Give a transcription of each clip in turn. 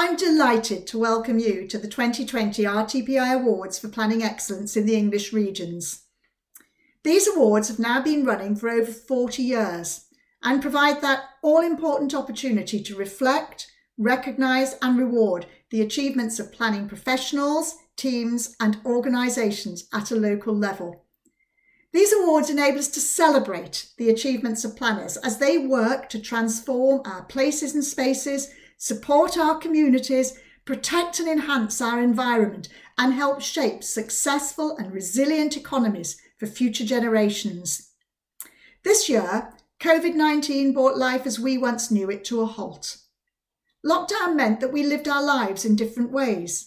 I'm delighted to welcome you to the 2020 RTPI Awards for Planning Excellence in the English Regions. These awards have now been running for over 40 years and provide that all-important opportunity to reflect, recognise and reward the achievements of planning professionals, teams and organisations at a local level. These awards enable us to celebrate the achievements of planners as they work to transform our places and spaces, support our communities, protect and enhance our environment, and help shape successful and resilient economies for future generations. This year, COVID-19 brought life as we once knew it to a halt. Lockdown meant that we lived our lives in different ways.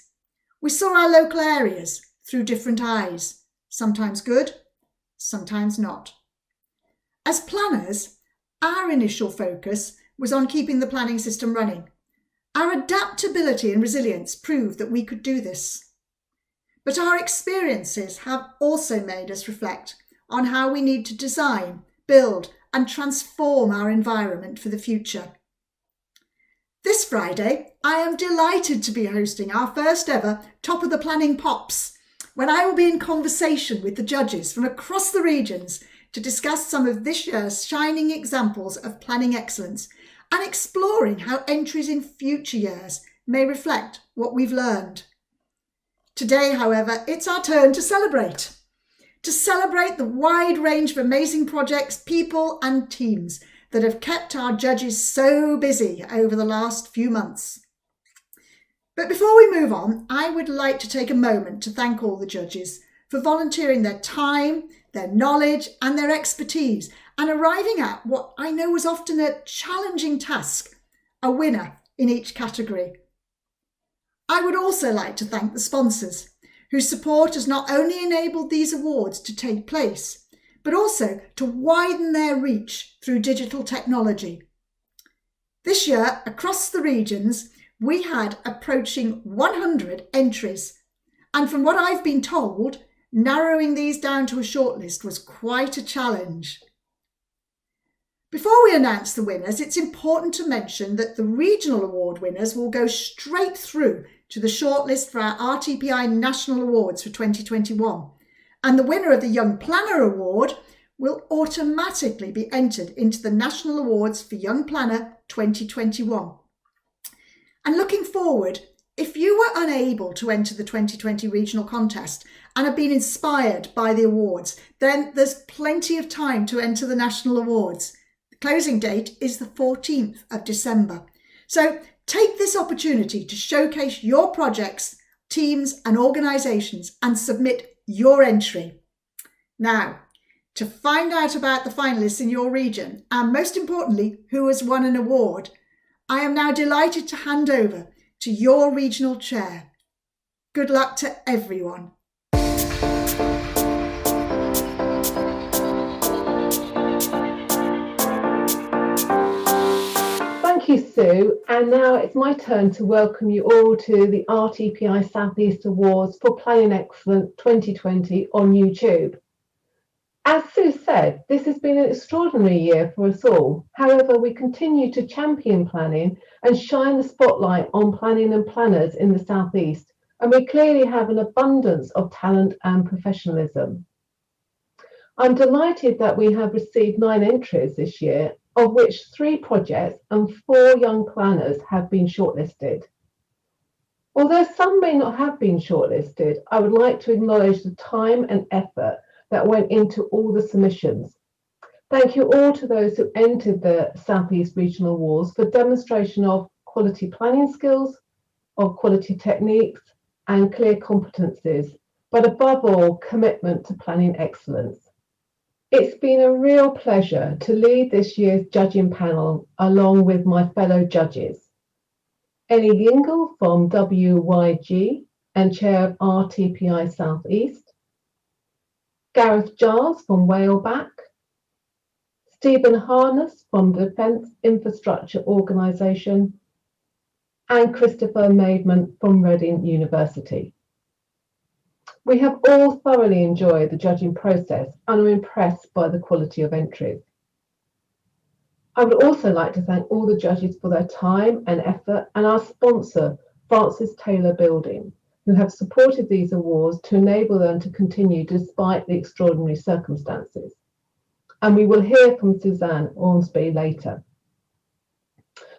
We saw our local areas through different eyes, sometimes good, sometimes not. As planners, our initial focus was on keeping the planning system running. Our adaptability and resilience proved that we could do this. But our experiences have also made us reflect on how we need to design, build and transform our environment for the future. This Friday, I am delighted to be hosting our first ever Top of the Planning Pops, when I will be in conversation with the judges from across the regions to discuss some of this year's shining examples of planning excellence and exploring how entries in future years may reflect what we've learned. Today, however, it's our turn to celebrate the wide range of amazing projects, people and teams that have kept our judges so busy over the last few months. But before we move on, I would like to take a moment to thank all the judges for volunteering their time, their knowledge and their expertise and arriving at what I know was often a challenging task, a winner in each category. I would also like to thank the sponsors, whose support has not only enabled these awards to take place, but also to widen their reach through digital technology. This year, across the regions, we had approaching 100 entries, and from what I've been told, narrowing these down to a shortlist was quite a challenge. Before we announce the winners, it's important to mention that the regional award winners will go straight through to the shortlist for our RTPI National Awards for 2021, and the winner of the Young Planner Award will automatically be entered into the National Awards for Young Planner 2021. And looking forward, if you were unable to enter the 2020 regional contest and have been inspired by the awards, then there's plenty of time to enter the National Awards. The closing date is the 14th of December. So take this opportunity to showcase your projects, teams and organisations and submit your entry. Now, to find out about the finalists in your region and most importantly, who has won an award, I am now delighted to hand over to your regional chair. Good luck to everyone. Thank you, Sue. And now it's my turn to welcome you all to the RTPI South East Awards for Planning Excellence 2020 on YouTube. As Sue said, this has been an extraordinary year for us all. However, we continue to champion planning and shine the spotlight on planning and planners in the South East, and we clearly have an abundance of talent and professionalism. I'm delighted that we have received 9 entries this year, of which 3 projects and 4 young planners have been shortlisted. Although some may not have been shortlisted, I would like to acknowledge the time and effort that went into all the submissions. Thank you all to those who entered the South East Regional Awards for demonstration of quality planning skills, of quality techniques and clear competencies, but above all, commitment to planning excellence. It's been a real pleasure to lead this year's judging panel along with my fellow judges. Ellie Gingle from WYG and Chair of RTPI South East, Gareth Giles from Whaleback, Stephen Harness from Defence Infrastructure Organisation, and Christopher Maidman from Reading University. We have all thoroughly enjoyed the judging process and are impressed by the quality of entries. I would also like to thank all the judges for their time and effort, and our sponsor, Francis Taylor Building, who have supported these awards to enable them to continue despite the extraordinary circumstances. And we will hear from Suzanne Ormsby later.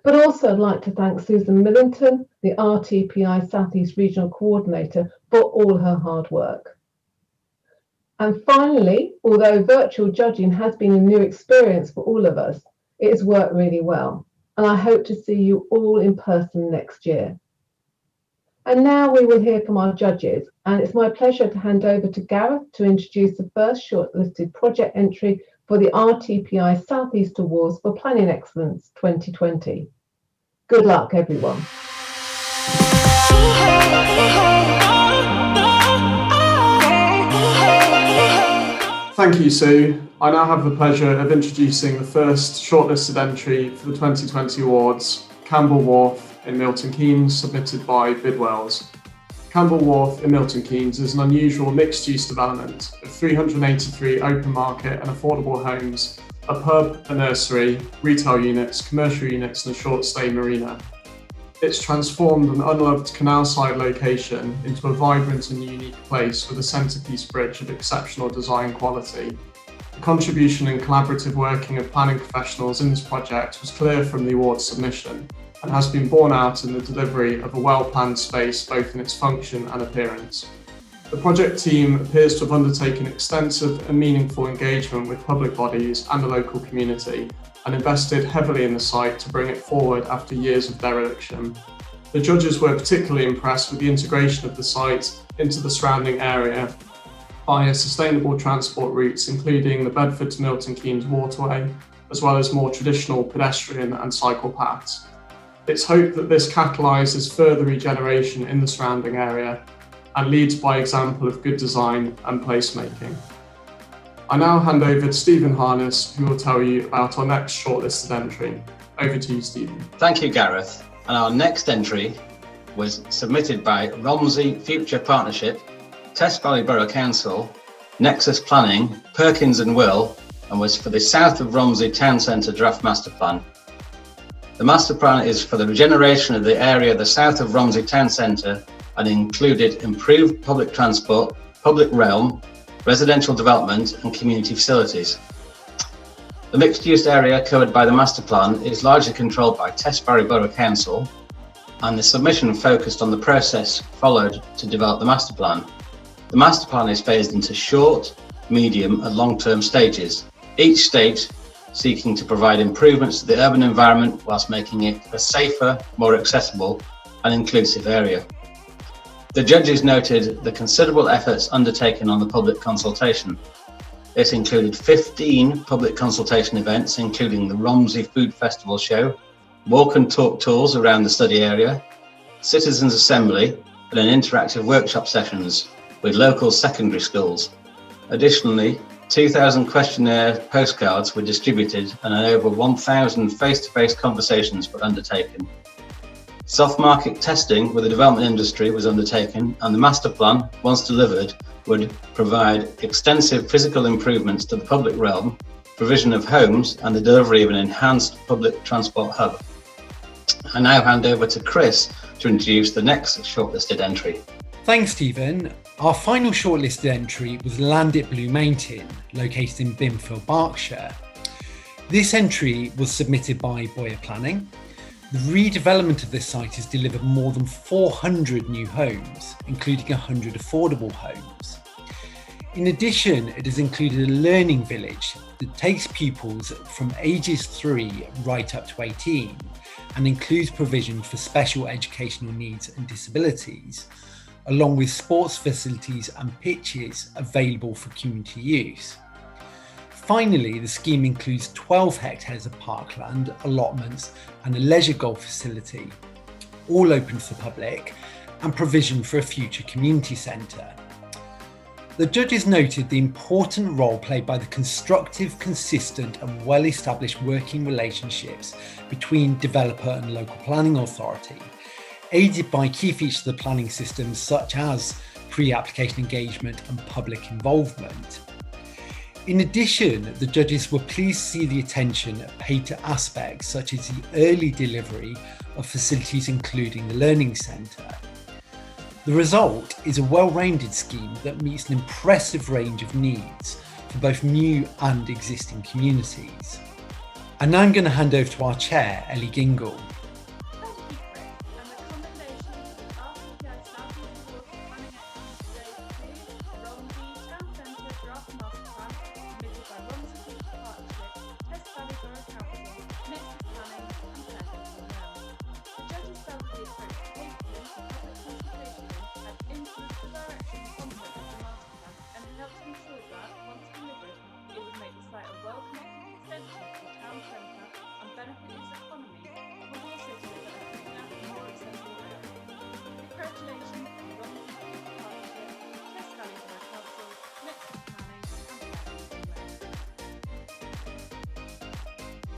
But also I'd like to thank Susan Millington, the RTPI South East Regional Coordinator, for all her hard work. And finally, although virtual judging has been a new experience for all of us, it has worked really well. And I hope to see you all in person next year. And now we will hear from our judges. And it's my pleasure to hand over to Gareth to introduce the first shortlisted project entry for the RTPI South East Awards for Planning Excellence 2020. Good luck, everyone. Thank you, Sue. I now have the pleasure of introducing the first shortlisted entry for the 2020 awards, Campbell Wharf in Milton Keynes, submitted by Bidwells. Campbell Wharf in Milton Keynes is an unusual mixed-use development of 383 open market and affordable homes, a pub, a nursery, retail units, commercial units and a short-stay marina. It's transformed an unloved canal-side location into a vibrant and unique place with a centrepiece bridge of exceptional design quality. The contribution and collaborative working of planning professionals in this project was clear from the award submission and has been borne out in the delivery of a well-planned space both in its function and appearance. The project team appears to have undertaken extensive and meaningful engagement with public bodies and the local community and invested heavily in the site to bring it forward after years of dereliction. The judges were particularly impressed with the integration of the site into the surrounding area via sustainable transport routes, including the Bedford to Milton Keynes waterway, as well as more traditional pedestrian and cycle paths. It's hoped that this catalyses further regeneration in the surrounding area and leads by example of good design and placemaking. I now hand over to Stephen Harness, who will tell you about our next shortlisted entry. Over to you, Stephen. Thank you, Gareth. And our next entry was submitted by Romsey Future Partnership, Test Valley Borough Council, Nexus Planning, Perkins and Will, and was for the South of Romsey Town Centre Draft Master Plan. The master plan is for the regeneration of the area of the south of Romsey Town Centre and included improved public transport, public realm, residential development and community facilities. The mixed-use area covered by the master plan is largely controlled by Test Valley Borough Council, and the submission focused on the process followed to develop the master plan. The master plan is phased into short, medium and long-term stages, each stage seeking to provide improvements to the urban environment whilst making it a safer, more accessible and inclusive area. The judges noted the considerable efforts undertaken on the public consultation. It included 15 public consultation events, including the Romsey Food Festival show, walk and talk tours around the study area, citizens assembly and an interactive workshop sessions with local secondary schools. Additionally, 2,000 questionnaire postcards were distributed and over 1,000 face-to-face conversations were undertaken. Soft market testing with the development industry was undertaken, and the master plan, once delivered, would provide extensive physical improvements to the public realm, provision of homes and the delivery of an enhanced public transport hub. I now hand over to Chris to introduce the next shortlisted entry. Thanks, Stephen. Our final shortlisted entry was Land at Blue Mountain, located in Binfield, Berkshire. This entry was submitted by Boyer Planning. The redevelopment of this site has delivered more than 400 new homes, including 100 affordable homes. In addition, it has included a learning village that takes pupils from ages 3 right up to 18 and includes provision for special educational needs and disabilities, along with sports facilities and pitches available for community use. Finally, the scheme includes 12 hectares of parkland, allotments and a leisure golf facility, all open to the public, and provision for a future community centre. The judges noted the important role played by the constructive, consistent and well-established working relationships between developer and local planning authority, aided by key features of the planning system such as pre-application engagement and public involvement. In addition, the judges were pleased to see the attention paid to aspects such as the early delivery of facilities including the Learning Centre. The result is a well-rounded scheme that meets an impressive range of needs for both new and existing communities. And now I'm going to hand over to our chair, Ellie Gingle.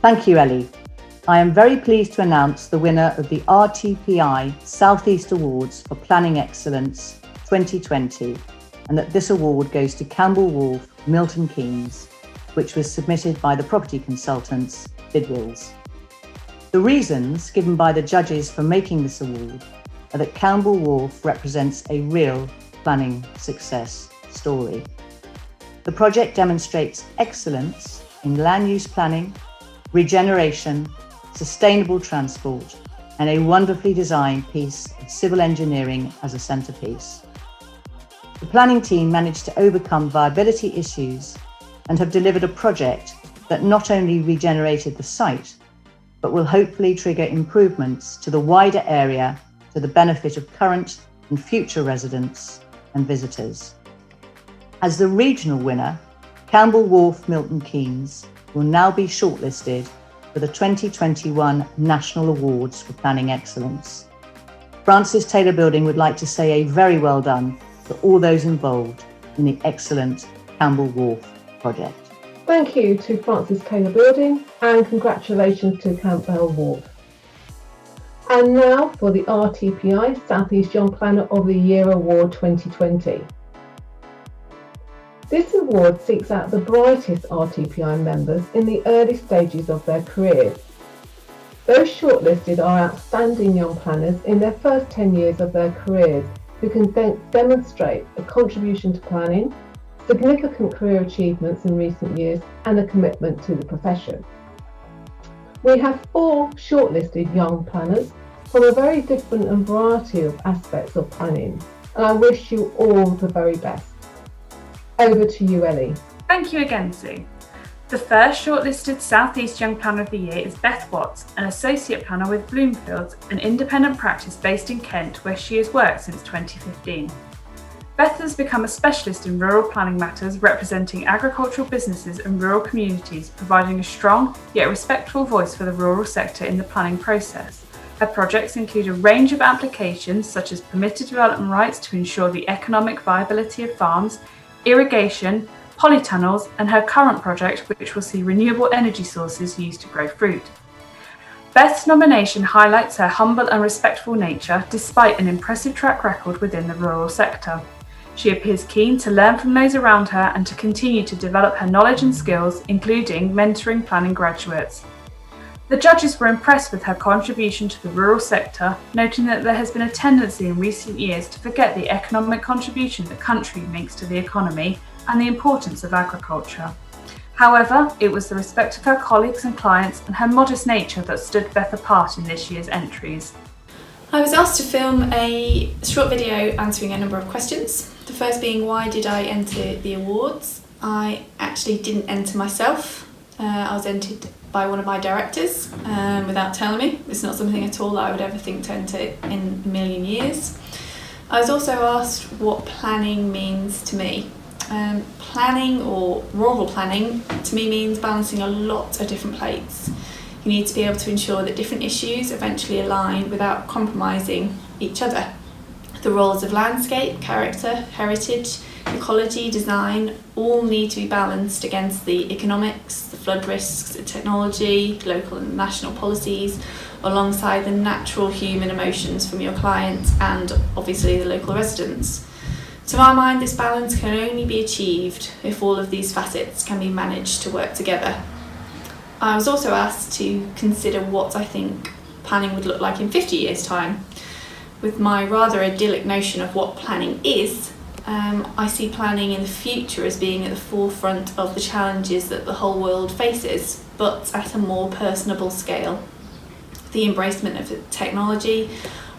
Thank you, Ellie. I am very pleased to announce the winner of the RTPI South East Awards for Planning Excellence 2020, and that this award goes to Campbell Wharf, Milton Keynes, which was submitted by the property consultants Bidwells. The reasons given by the judges for making this award are that Campbell Wharf represents a real planning success story. The project demonstrates excellence in land use planning, regeneration, sustainable transport, and a wonderfully designed piece of civil engineering as a centrepiece. The planning team managed to overcome viability issues and have delivered a project that not only regenerated the site, but will hopefully trigger improvements to the wider area to the benefit of current and future residents and visitors. As the regional winner, Campbell Wharf Milton Keynes will now be shortlisted for the 2021 National Awards for Planning Excellence. Francis Taylor Building would like to say a very well done to all those involved in the excellent Campbell Wharf project. Thank you to Francis Taylor Building and congratulations to Campbell Wharf. And now for the RTPI South East Young Planner of the Year Award 2020. This award seeks out the brightest RTPI members in the early stages of their careers. Those shortlisted are outstanding young planners in their first 10 years of their careers who can demonstrate a contribution to planning, significant career achievements in recent years, and a commitment to the profession. We have 4 shortlisted young planners from a very different and variety of aspects of planning, and I wish you all the very best. Over to you, Ellie. Thank you again, Sue. The first shortlisted South East Young Planner of the Year is Beth Watts, an Associate Planner with Bloomfields, an independent practice based in Kent where she has worked since 2015. Beth has become a specialist in rural planning matters, representing agricultural businesses and rural communities, providing a strong yet respectful voice for the rural sector in the planning process. Her projects include a range of applications such as permitted development rights to ensure the economic viability of farms, irrigation, polytunnels, and her current project, which will see renewable energy sources used to grow fruit. Beth's nomination highlights her humble and respectful nature despite an impressive track record within the rural sector. She appears keen to learn from those around her and to continue to develop her knowledge and skills, including mentoring planning graduates. The judges were impressed with her contribution to the rural sector, noting that there has been a tendency in recent years to forget the economic contribution the country makes to the economy and the importance of agriculture. However, it was the respect of her colleagues and clients and her modest nature that stood Beth apart in this year's entries. I was asked to film a short video answering a number of questions. The first being, why did I enter the awards? I actually didn't enter myself. I was entered by one of my directors without telling me. It's not something at all that I would ever think to enter in a million years. I was also asked what planning means to me. Planning, or rural planning, to me means balancing a lot of different plates. You need to be able to ensure that different issues eventually align without compromising each other. The roles of landscape, character, heritage, ecology, design all need to be balanced against the economics, the flood risks, the technology, local and national policies, alongside the natural human emotions from your clients and obviously the local residents. To my mind, this balance can only be achieved if all of these facets can be managed to work together. I was also asked to consider what I think planning would look like in 50 years' time. With my rather idyllic notion of what planning is, I see planning in the future as being at the forefront of the challenges that the whole world faces, but at a more personable scale. The embracement of technology,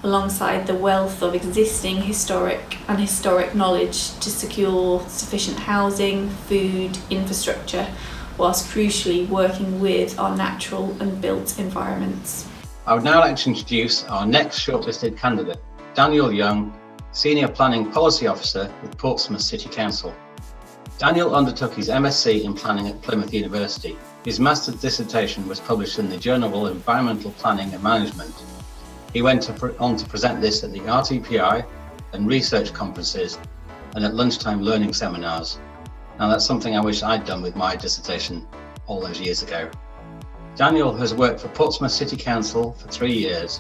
alongside the wealth of existing historic knowledge to secure sufficient housing, food, infrastructure, whilst crucially working with our natural and built environments. I would now like to introduce our next shortlisted candidate, Daniel Young, Senior Planning Policy Officer with Portsmouth City Council. Daniel undertook his MSc in Planning at Plymouth University. His master's dissertation was published in the Journal of Environmental Planning and Management. He went on to present this at the RTPI and research conferences and at lunchtime learning seminars. Now that's something I wish I'd done with my dissertation all those years ago. Daniel has worked for Portsmouth City Council for 3 years.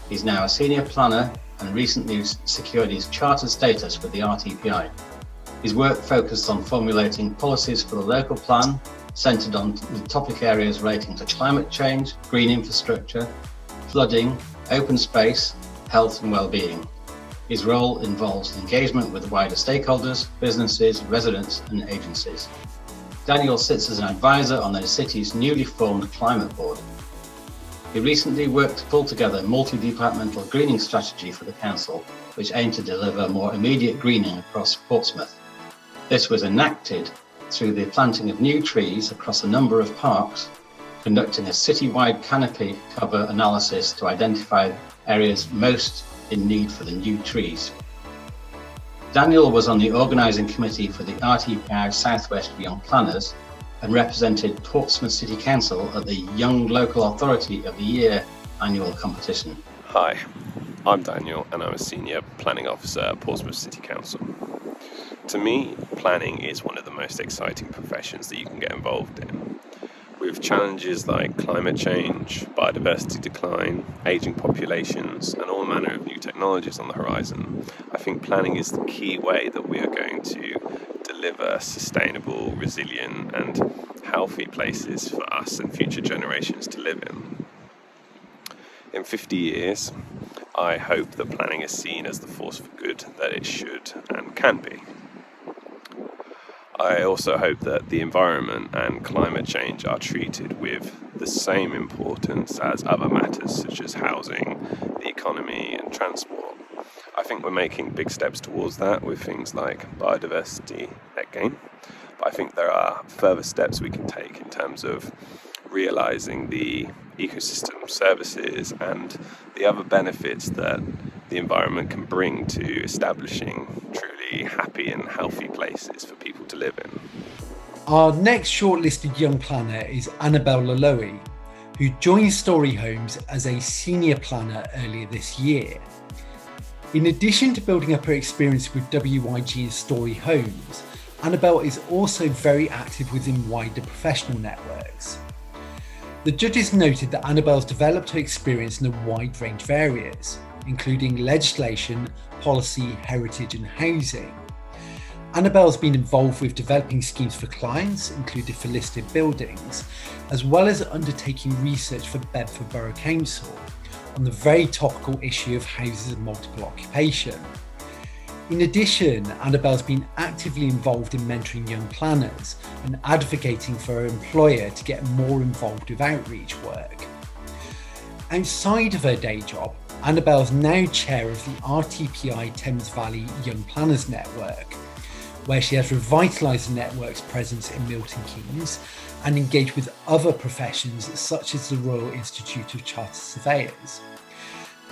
He's now a senior planner and recently secured his chartered status with the RTPI. His work focused on formulating policies for the local plan, centred on the topic areas relating to climate change, green infrastructure, flooding, open space, health and well-being. His role involves engagement with wider stakeholders, businesses, residents and agencies. Daniel sits as an advisor on the city's newly formed Climate Board. He recently worked to pull together a multi-departmental greening strategy for the council, which aimed to deliver more immediate greening across Portsmouth. This was enacted through the planting of new trees across a number of parks, conducting a city-wide canopy cover analysis to identify areas most in need for the new trees. Daniel was on the organising committee for the RTPI South West Young Planners and represented Portsmouth City Council at the Young Local Authority of the Year annual competition. Hi, I'm Daniel and I'm a Senior Planning Officer at Portsmouth City Council. To me, planning is one of the most exciting professions that you can get involved in. With challenges like climate change, biodiversity decline, ageing populations, and all manner of new technologies on the horizon, I think planning is the key way that we are going to deliver sustainable, resilient, and healthy places for us and future generations to live in. In 50 years, I hope that planning is seen as the force for good that it should and can be. I also hope that the environment and climate change are treated with the same importance as other matters such as housing, the economy and transport. I think we're making big steps towards that with things like biodiversity net gain, but I think there are further steps we can take in terms of realising the ecosystem services and the other benefits that the environment can bring to establishing truly happy and healthy places for people to live in. Our next shortlisted young planner is Annabelle Laloe, who joined Story Homes as a senior planner earlier this year. In addition to building up her experience with WYG and Story Homes, Annabelle is also very active within wider professional networks. The judges noted that Annabelle's developed her experience in a wide range of areas, including legislation, policy, heritage and housing. Annabelle's been involved with developing schemes for clients, including for listed buildings, as well as undertaking research for Bedford Borough Council on the very topical issue of houses of multiple occupation. In addition, Annabelle's been actively involved in mentoring young planners and advocating for her employer to get more involved with outreach work. Outside of her day job, Annabelle's now chair of the RTPI Thames Valley Young Planners Network, where she has revitalised the network's presence in Milton Keynes and engaged with other professions such as the Royal Institute of Chartered Surveyors.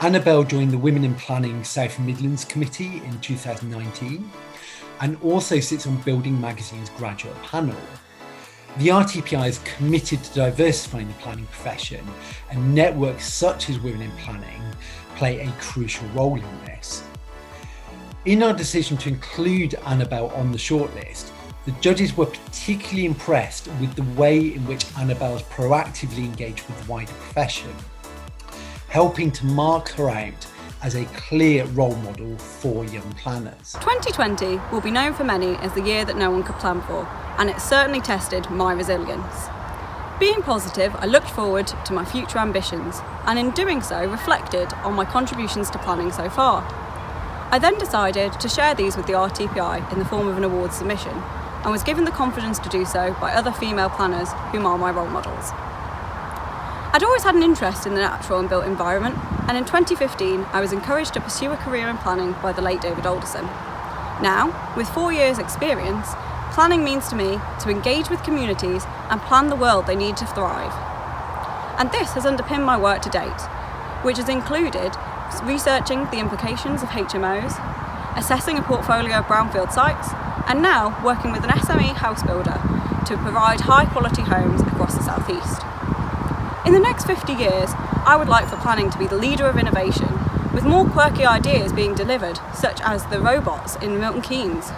Annabelle joined the Women in Planning South Midlands Committee in 2019 and also sits on Building Magazine's graduate panel. The RTPI is committed to diversifying the planning profession, and networks such as Women in Planning play a crucial role in this. In our decision to include Annabelle on the shortlist, the judges were particularly impressed with the way in which Annabelle has proactively engaged with the wider profession, helping to mark her out as a clear role model for young planners. 2020 will be known for many as the year that no one could plan for, and it certainly tested my resilience. Being positive, I looked forward to my future ambitions, and in doing so reflected on my contributions to planning so far. I then decided to share these with the RTPI in the form of an awards submission, and was given the confidence to do so by other female planners whom are my role models. I'd always had an interest in the natural and built environment, and in 2015 I was encouraged to pursue a career in planning by the late David Alderson. Now, with 4 years' experience, planning means to me to engage with communities and plan the world they need to thrive. And this has underpinned my work to date, which has included researching the implications of HMOs, assessing a portfolio of brownfield sites, and now working with an SME house builder to provide high-quality homes across the South East. In the next 50 years, I would like for planning to be the leader of innovation, with more quirky ideas being delivered, such as the robots in Milton Keynes.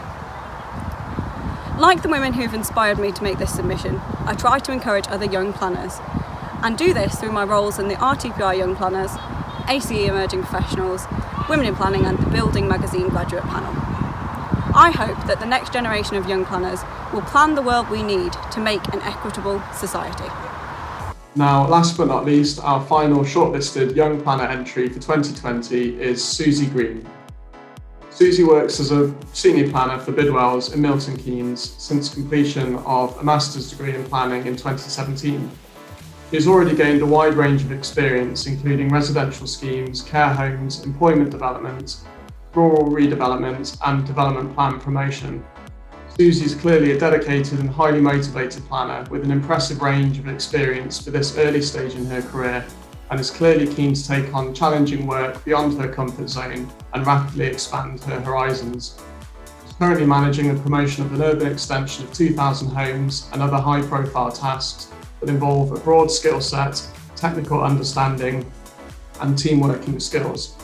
Like the women who've inspired me to make this submission, I try to encourage other young planners, and do this through my roles in the RTPI Young Planners, ACE Emerging Professionals, Women in Planning and the Building Magazine Graduate Panel. I hope that the next generation of young planners will plan the world we need to make an equitable society. Now, last but not least, our final shortlisted young planner entry for 2020 is Susie Green. Susie works as a senior planner for Bidwell's in Milton Keynes since completion of a master's degree in planning in 2017. She has already gained a wide range of experience, including residential schemes, care homes, employment development, rural redevelopment, and development plan promotion. Susie is clearly a dedicated and highly motivated planner with an impressive range of experience for this early stage in her career, and is clearly keen to take on challenging work beyond her comfort zone and rapidly expand her horizons. She's currently managing the promotion of an urban extension of 2,000 homes and other high-profile tasks that involve a broad skill set, technical understanding, and team working skills.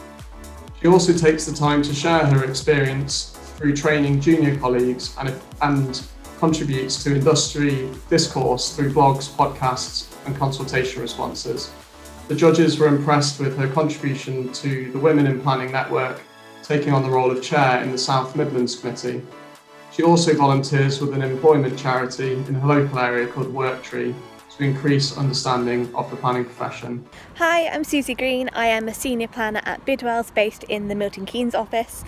She also takes the time to share her experience through training junior colleagues and contributes to industry discourse through blogs, podcasts, and consultation responses. The judges were impressed with her contribution to the Women in Planning Network, taking on the role of chair in the South Midlands Committee. She also volunteers with an employment charity in her local area called Worktree to increase understanding of the planning profession. Hi, I'm Susie Green. I am a senior planner at Bidwell's based in the Milton Keynes office.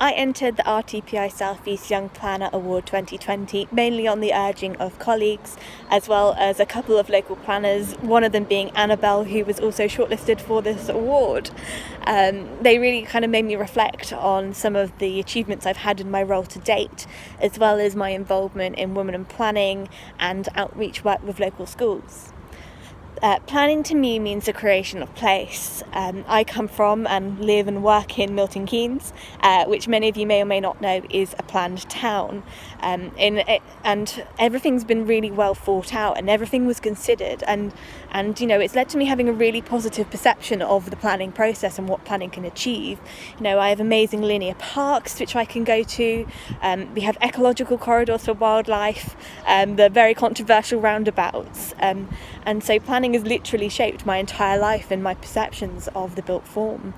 I entered the RTPI South East Young Planner Award 2020 mainly on the urging of colleagues, as well as a couple of local planners, one of them being Annabelle, who was also shortlisted for this award. They really kind of made me reflect on some of the achievements I've had in my role to date, as well as my involvement in women in planning and outreach work with local schools. Planning to me means the creation of place. I come from and live and work in Milton Keynes, which many of you may or may not know is a planned town. And everything's been really well thought out and everything was considered, and you know, it's led to me having a really positive perception of the planning process and what planning can achieve. You know, I have amazing linear parks which I can go to. We have ecological corridors for wildlife, the very controversial roundabouts, and so planning has literally shaped my entire life and my perceptions of the built form.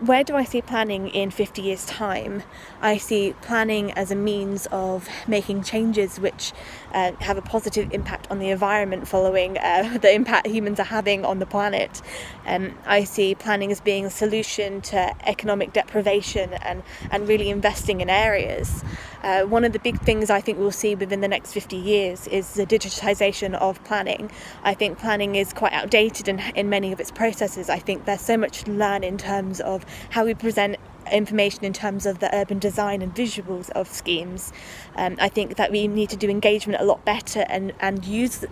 Where do I see planning in 50 years' time? I see planning as a means of making changes which have a positive impact on the environment following the impact humans are having on the planet. I see planning as being a solution to economic deprivation and really investing in areas. One of the big things I think we'll see within the next 50 years is the digitisation of planning. I think planning is quite outdated in many of its processes. I think there's so much to learn in terms of how we present information in terms of the urban design and visuals of schemes. I think that we need to do engagement a lot better and use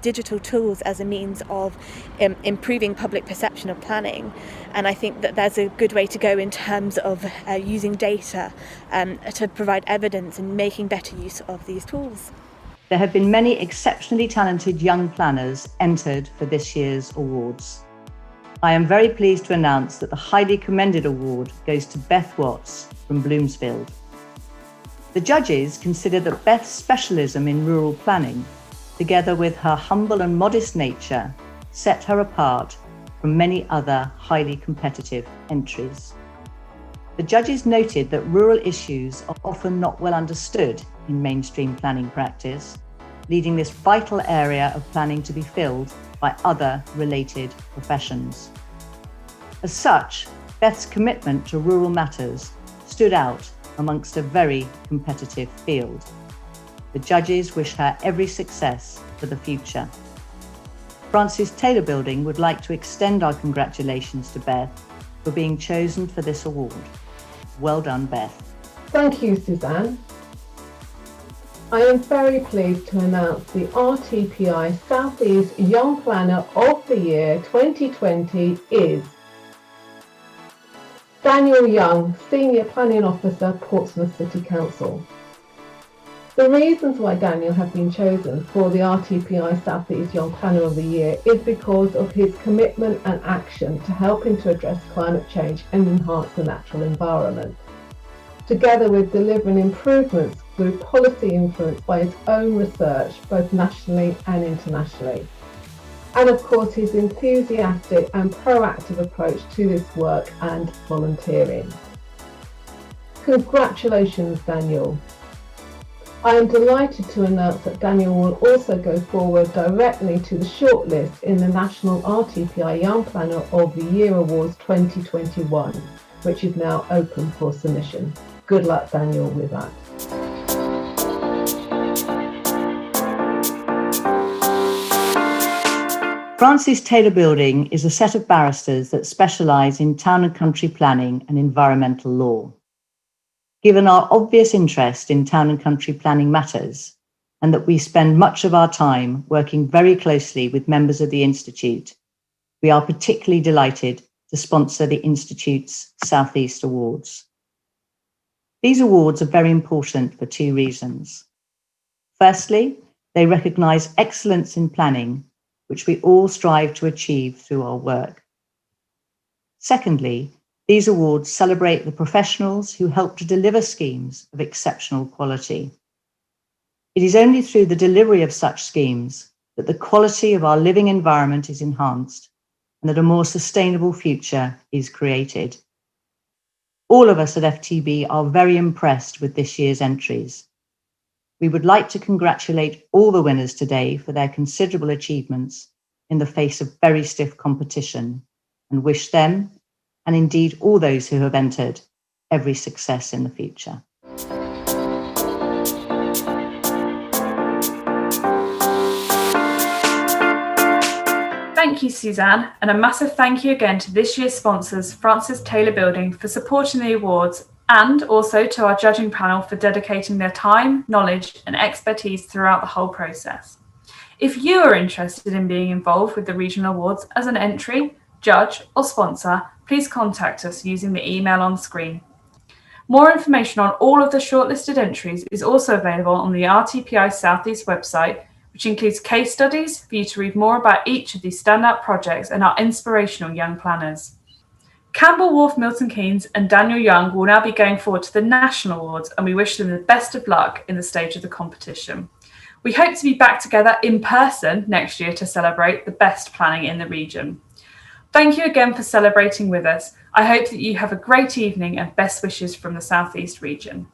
digital tools as a means of improving public perception of planning. And I think that there's a good way to go in terms of using data to provide evidence and making better use of these tools. There have been many exceptionally talented young planners entered for this year's awards. I am very pleased to announce that the highly commended award goes to Beth Watts from Bloomsfield. The judges consider that Beth's specialism in rural planning, together with her humble and modest nature, set her apart from many other highly competitive entries. The judges noted that rural issues are often not well understood in mainstream planning practice, leading this vital area of planning to be filled by other related professions. As such, Beth's commitment to rural matters stood out amongst a very competitive field. The judges wish her every success for the future. Francis Taylor Building would like to extend our congratulations to Beth for being chosen for this award. Well done, Beth. Thank you, Suzanne. I am very pleased to announce the RTPI South East Young Planner of the Year 2020 is Daniel Young, Senior Planning Officer, Portsmouth City Council. The reasons why Daniel has been chosen for the RTPI South East Young Planner of the Year is because of his commitment and action to helping to address climate change and enhance the natural environment, together with delivering improvements through policy influence by his own research, both nationally and internationally. And of course, his enthusiastic and proactive approach to this work and volunteering. Congratulations, Daniel. I am delighted to announce that Daniel will also go forward directly to the shortlist in the National RTPI Young Planner of the Year Awards 2021, which is now open for submission. Good luck, Daniel, with that. Francis Taylor Building is a set of barristers that specialise in town and country planning and environmental law. Given our obvious interest in town and country planning matters, and that we spend much of our time working very closely with members of the Institute, we are particularly delighted to sponsor the Institute's South East Awards. These awards are very important for two reasons. Firstly, they recognise excellence in planning, which we all strive to achieve through our work. Secondly, these awards celebrate the professionals who help to deliver schemes of exceptional quality. It is only through the delivery of such schemes that the quality of our living environment is enhanced and that a more sustainable future is created. All of us at FTB are very impressed with this year's entries. We would like to congratulate all the winners today for their considerable achievements in the face of very stiff competition and wish them, and indeed all those who have entered, every success in the future. Thank you, Suzanne, and a massive thank you again to this year's sponsors, Francis Taylor Building, for supporting the awards, and also to our judging panel for dedicating their time, knowledge, and expertise throughout the whole process. If you are interested in being involved with the regional awards as an entry, judge, or sponsor, please contact us using the email on screen. More information on all of the shortlisted entries is also available on the RTPI South East website, which includes case studies for you to read more about each of these standout projects and our inspirational young planners. Campbell Wharf, Milton Keynes and Daniel Young will now be going forward to the National Awards, and we wish them the best of luck in the stage of the competition. We hope to be back together in person next year to celebrate the best planning in the region. Thank you again for celebrating with us. I hope that you have a great evening and best wishes from the South East region.